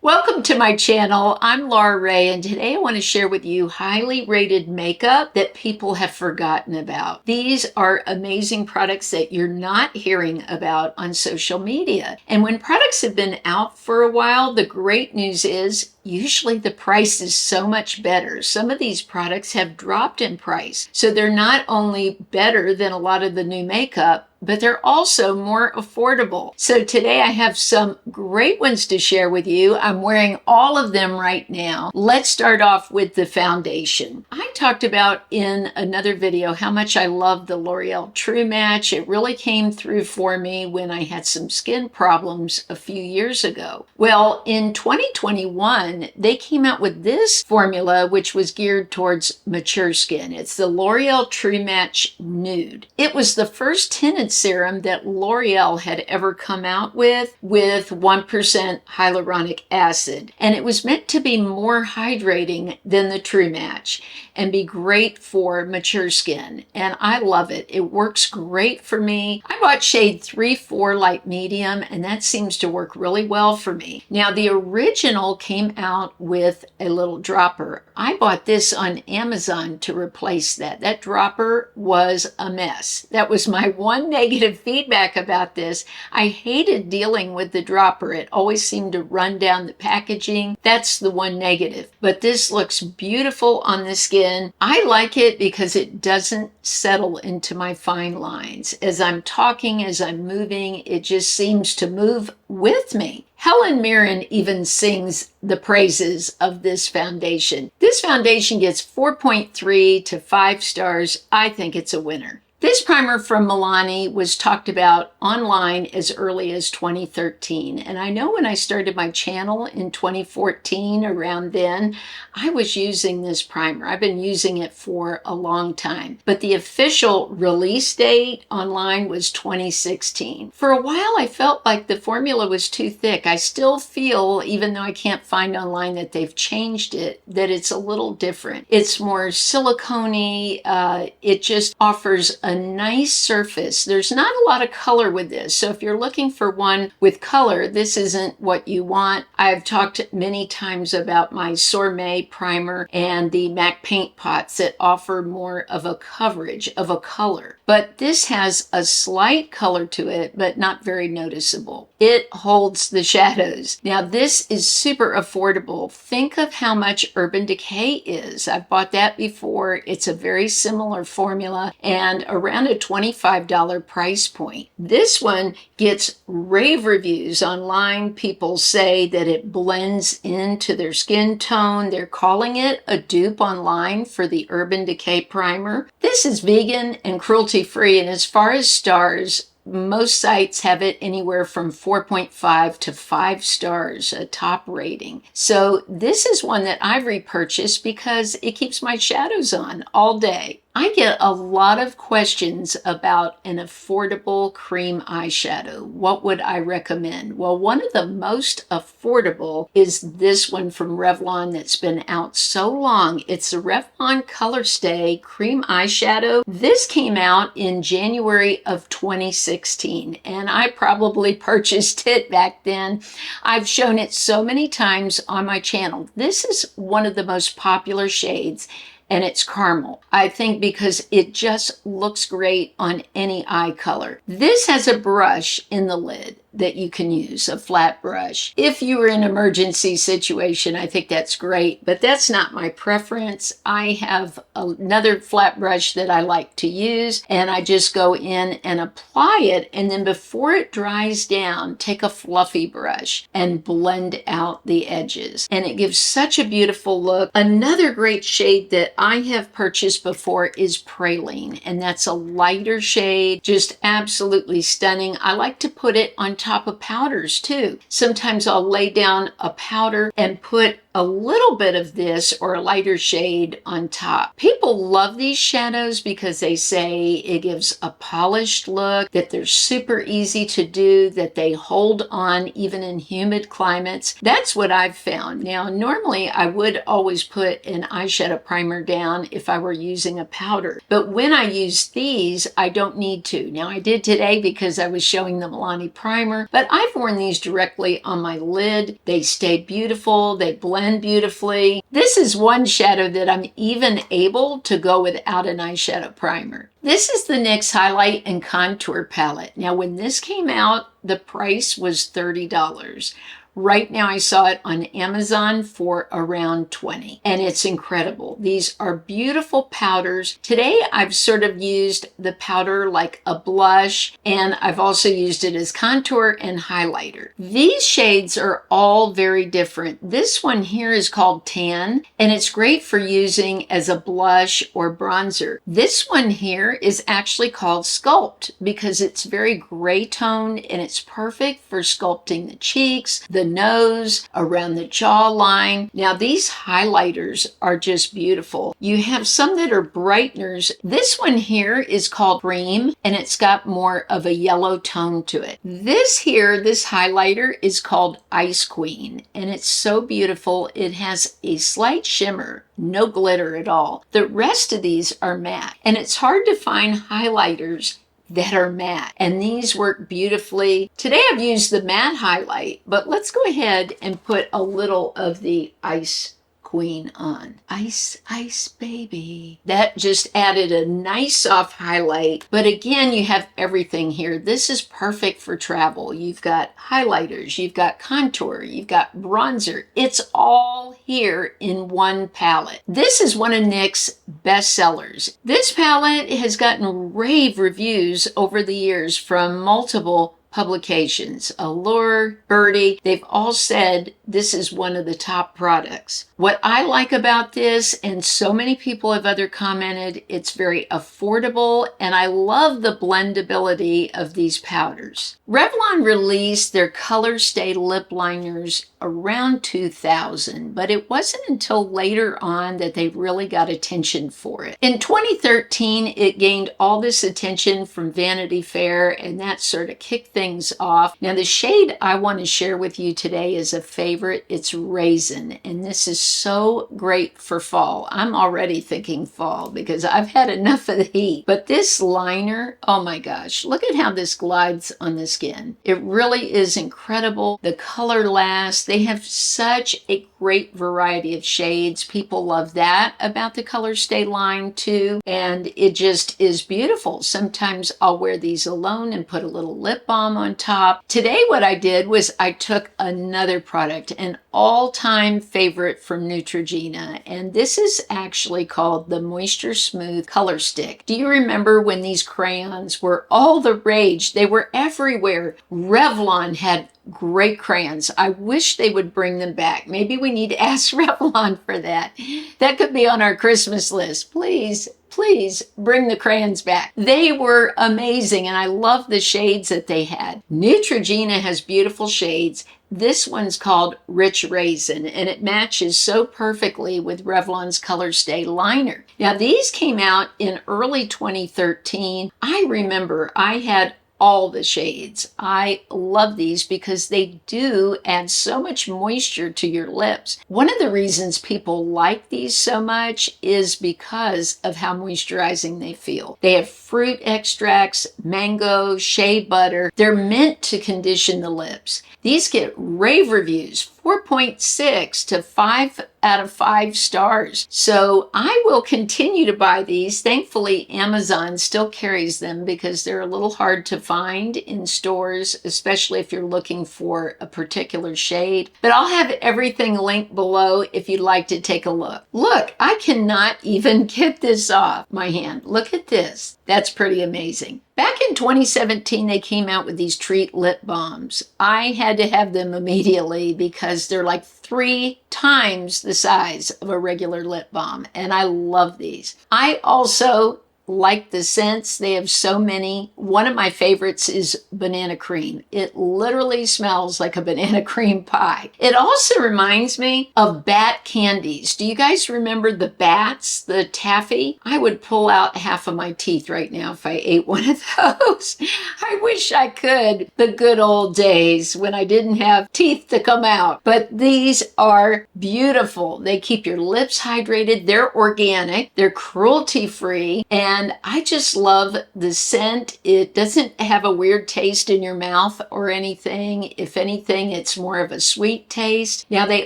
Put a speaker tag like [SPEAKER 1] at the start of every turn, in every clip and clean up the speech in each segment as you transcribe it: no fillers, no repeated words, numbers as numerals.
[SPEAKER 1] Welcome to my channel. I'm Laura Rae, and today I want to share with you highly rated makeup that people have forgotten about. These are amazing products that you're not hearing about on social media. And when products have been out for a while, the great news is usually the price is so much better. Some of these products have dropped in price. So they're not only better than a lot of the new makeup, but they're also more affordable. So today I have some great ones to share with you. I'm wearing all of them right now. Let's start off with the foundation. I talked about in another video how much I love the L'Oreal True Match. It really came through for me when I had some skin problems a few years ago. Well, in 2021, they came out with this formula, which was geared towards mature skin. It's the L'Oreal True Match Nude. It was the first tinted serum that L'Oreal had ever come out with 1% hyaluronic acid. And it was meant to be more hydrating than the True Match and be great for mature skin. And I love it. It works great for me. I bought shade 3-4 light medium, and that seems to work really well for me. Now, the original came out with a little dropper. I bought this on Amazon to replace that. That dropper was a mess. That was my one negative feedback about this. I hated dealing with the dropper. It always seemed to run down the packaging. That's the one negative. But this looks beautiful on the skin. I like it because it doesn't settle into my fine lines. As I'm talking, as I'm moving, it just seems to move with me. Helen Mirren even sings the praises of this foundation. This foundation gets 4.3 to 5 stars. I think it's a winner. This primer from Milani was talked about online as early as 2013. And I know when I started my channel in 2014, around then, I was using this primer. I've been using it for a long time. But the official release date online was 2016. For a while, I felt like the formula was too thick. I still feel, even though I can't find online that they've changed it, that it's a little different. It's more silicone-y. It just offers a nice surface. There's not a lot of color with this. So if you're looking for one with color, this isn't what you want. I've talked many times about my Sorbet primer and the MAC paint pots that offer more of a coverage of a color. But this has a slight color to it, but not very noticeable. It holds the shadows. Now this is super affordable. Think of how much Urban Decay is. I've bought that before. It's a very similar formula and around a $25 price point. This one gets rave reviews online. People say that it blends into their skin tone. They're calling it a dupe online for the Urban Decay primer. This is vegan and cruelty-free, and as far as stars, most sites have it anywhere from 4.5 to 5 stars, a top rating. So this is one that I've repurchased because it keeps my shadows on all day. I get a lot of questions about an affordable cream eyeshadow. What would I recommend? Well, one of the most affordable is this one from Revlon that's been out so long. It's the Revlon Color Stay Cream Eyeshadow. This came out in January of 2016, and I probably purchased it back then. I've shown it so many times on my channel. This is one of the most popular shades, and it's caramel. I think because it just looks great on any eye color. This has a brush in the lid that you can use, a flat brush. If you were in an emergency situation, I think that's great, but that's not my preference. I have another flat brush that I like to use, and I just go in and apply it, and then before it dries down, take a fluffy brush and blend out the edges. And it gives such a beautiful look. Another great shade that I have purchased before is Praline, and that's a lighter shade, just absolutely stunning. I like to put it on top of powders too. Sometimes I'll lay down a powder and put a little bit of this or a lighter shade on top. People love these shadows because they say it gives a polished look, that they're super easy to do, that they hold on even in humid climates. That's what I've found. Now, normally I would always put an eyeshadow primer down if I were using a powder, but when I use these, I don't need to. Now, I did today because I was showing the Milani primer primer, but I've worn these directly on my lid. They stay beautiful. They blend beautifully. This is one shadow that I'm even able to go without an eyeshadow primer. This is the NYX Highlight and Contour Palette. Now, when this came out, the price was $30. Right now I saw it on Amazon for around $20, and it's incredible. These are beautiful powders. Today I've sort of used the powder like a blush, and I've also used it as contour and highlighter. These shades are all very different. This one here is called Tan, and it's great for using as a blush or bronzer. This one here is actually called Sculpt because it's very gray toned, and it's perfect for sculpting the cheeks, the nose, around the jawline. Now these highlighters are just beautiful. You have some that are brighteners. This one here is called Cream, and it's got more of a yellow tone to it. This here, this highlighter is called Ice Queen, and it's so beautiful. It has a slight shimmer, no glitter at all. The rest of these are matte, and it's hard to find highlighters that are matte, and these work beautifully. Today I've used the matte highlight, but let's go ahead and put a little of the Ice Queen on. Ice, ice, baby. That just added a nice soft highlight. But again, you have everything here. This is perfect for travel. You've got highlighters, you've got contour, you've got bronzer. It's all here in one palette. This is one of NYX's best sellers. This palette has gotten rave reviews over the years from multiple publications. Allure, Birdie, they've all said this is one of the top products. What I like about this, and so many people have other commented, it's very affordable, and I love the blendability of these powders. Revlon released their Color Stay lip liners around 2000, but it wasn't until later on that they really got attention for it. In 2013, it gained all this attention from Vanity Fair, and that sort of kicked things off. Now, the shade I want to share with you today is a favorite. It's Raisin, and this is so great for fall. I'm already thinking fall because I've had enough of the heat. But this liner, oh my gosh, look at how this glides on the skin. It really is incredible. The color lasts. They have such a great variety of shades. People love that about the Color Stay line too, and it just is beautiful. Sometimes I'll wear these alone and put a little lip balm on top. Today what I did was I took another product, an all-time favorite from Neutrogena, and this is actually called the Moisture Smooth Color Stick. Do you remember when these crayons were all the rage? They were everywhere. Revlon had great crayons. I wish they would bring them back. Maybe we need to ask Revlon for that. That could be on our Christmas list. Please, please bring the crayons back. They were amazing, and I love the shades that they had. Neutrogena has beautiful shades. This one's called Rich Raisin, and it matches so perfectly with Revlon's Color Stay liner. Now, these came out in early 2013. I remember I had all the shades. I love these because they do add so much moisture to your lips. One of the reasons people like these so much is because of how moisturizing they feel. They have fruit extracts, mango, shea butter. They're meant to condition the lips. These get rave reviews, 4.6 to 5 out of 5 stars. So I will continue to buy these. Thankfully, Amazon still carries them because they're a little hard to find in stores, especially if you're looking for a particular shade. But I'll have everything linked below if you'd like to take a look. Look, I cannot even get this off my hand. Look at this. That's pretty amazing. Back in 2017, they came out with these Treat lip balms. I had to have them immediately because they're like 3 times the size of a regular lip balm, and I love these. I also like the scents. They have so many. One of my favorites is banana cream. It literally smells like a banana cream pie. It also reminds me of bat candies. Do you guys remember the bats, the taffy? I would pull out half of my teeth right now if I ate one of those. I wish I could. The good old days when I didn't have teeth to come out. But these are beautiful. They keep your lips hydrated. They're organic. They're cruelty-free. And and I just love the scent. It doesn't have a weird taste in your mouth or anything. If anything, it's more of a sweet taste. Now, they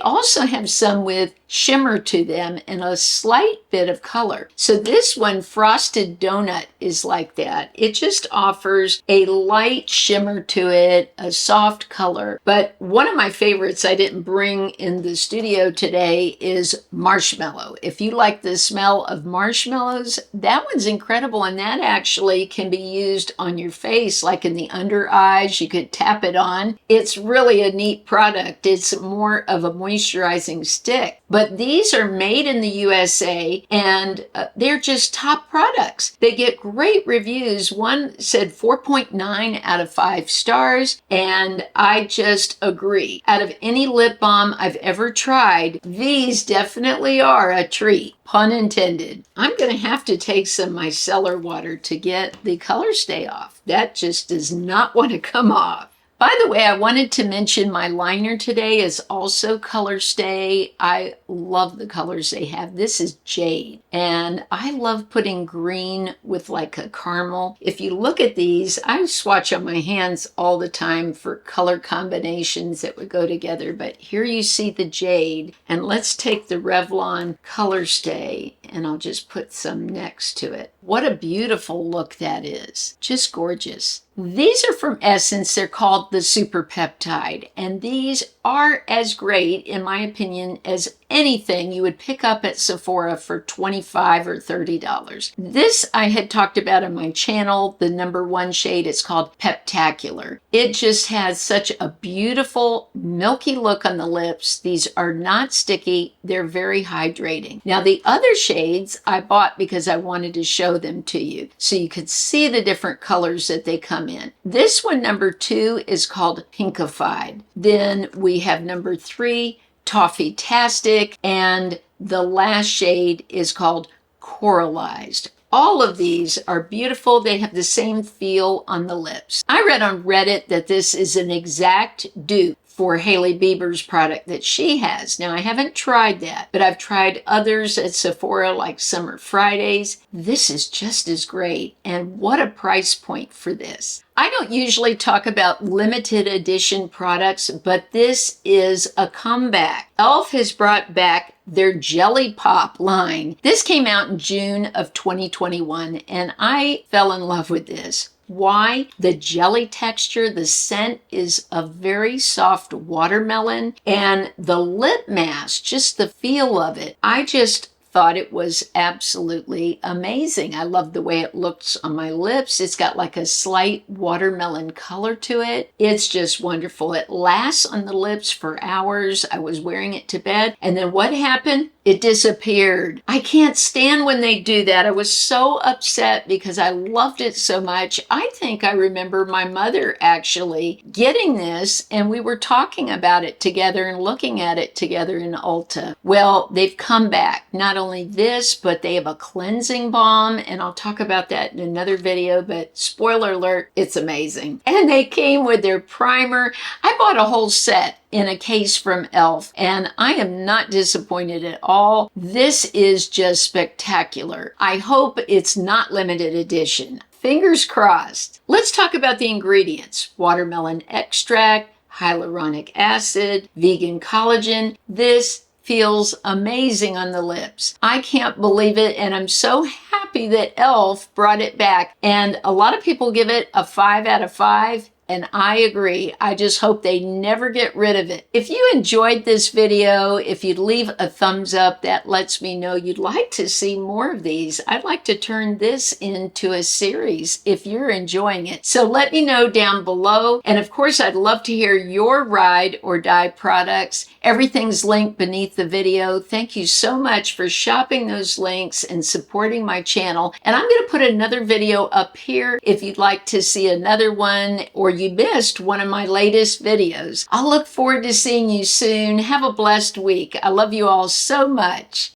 [SPEAKER 1] also have some with shimmer to them and a slight bit of color. So this one, Frosted Donut, is like that. It just offers a light shimmer to it, a soft color. But one of my favorites I didn't bring in the studio today is Marshmallow. If you like the smell of marshmallows, that one's incredible, and that actually can be used on your face, like in the under eyes. You could tap it on. It's really a neat product. It's more of a moisturizing stick. But these are made in the USA, and they're just top products. They get great reviews. One said 4.9 out of 5 stars, and I just agree. Out of any lip balm I've ever tried, these definitely are a treat. Pun intended. I'm going to have to take some micellar water to get the color stay off. That just does not want to come off. By the way, I wanted to mention my liner today is also Color Stay. I love the colors they have. This is Jade, and I love putting green with like a caramel. If you look at these, I swatch on my hands all the time for color combinations that would go together, but here you see the Jade, and let's take the Revlon Color Stay, and I'll just put some next to it. What a beautiful look that is. Just gorgeous. These are from Essence. They're called the Super Peptide, and these are as great, in my opinion, as anything you would pick up at Sephora for $25 or $30. This I had talked about on my channel. The #1 shade is called Peptacular. It just has such a beautiful milky look on the lips. These are not sticky. They're very hydrating. Now, the other shades I bought because I wanted to show them to you so you could see the different colors that they come in. This one, #2, is called Pinkified. Then we have #3, Toffee-tastic, and the last shade is called Coralized. All of these are beautiful. They have the same feel on the lips. I read on Reddit that this is an exact dupe for Hailey Bieber's product that she has. Now, I haven't tried that, but I've tried others at Sephora like Summer Fridays. This is just as great, and what a price point for this. I don't usually talk about limited edition products, but this is a comeback. E.L.F. has brought back their Jelly Pop line. This came out in June of 2021, and I fell in love with this. Why? The jelly texture, the scent is a very soft watermelon, and the lip mask, just the feel of it, I just thought it was absolutely amazing. I love the way it looks on my lips. It's got like a slight watermelon color to it. It's just wonderful. It lasts on the lips for hours. I was wearing it to bed, and then what happened? It disappeared. I can't stand when they do that. I was so upset because I loved it so much. I think I remember my mother actually getting this, and we were talking about it together and looking at it together in Ulta. Well, they've come back. Not only this, but they have a cleansing balm, and I'll talk about that in another video, but spoiler alert, it's amazing. And they came with their primer. I bought a whole set in a case from E.L.F. and I am not disappointed at all. This is just spectacular. I hope it's not limited edition. Fingers crossed. Let's talk about the ingredients. Watermelon extract, hyaluronic acid, vegan collagen. This feels amazing on the lips. I can't believe it, and I'm so happy that E.L.F. brought it back. And a lot of people give it a 5 out of 5. And I agree. I just hope they never get rid of it. If you enjoyed this video, if you'd leave a thumbs up, that lets me know you'd like to see more of these. I'd like to turn this into a series if you're enjoying it. So let me know down below. And of course, I'd love to hear your ride or die products. Everything's linked beneath the video. Thank you so much for shopping those links and supporting my channel. And I'm going to put another video up here if you'd like to see another one, or you missed one of my latest videos. I'll look forward to seeing you soon. Have a blessed week. I love you all so much.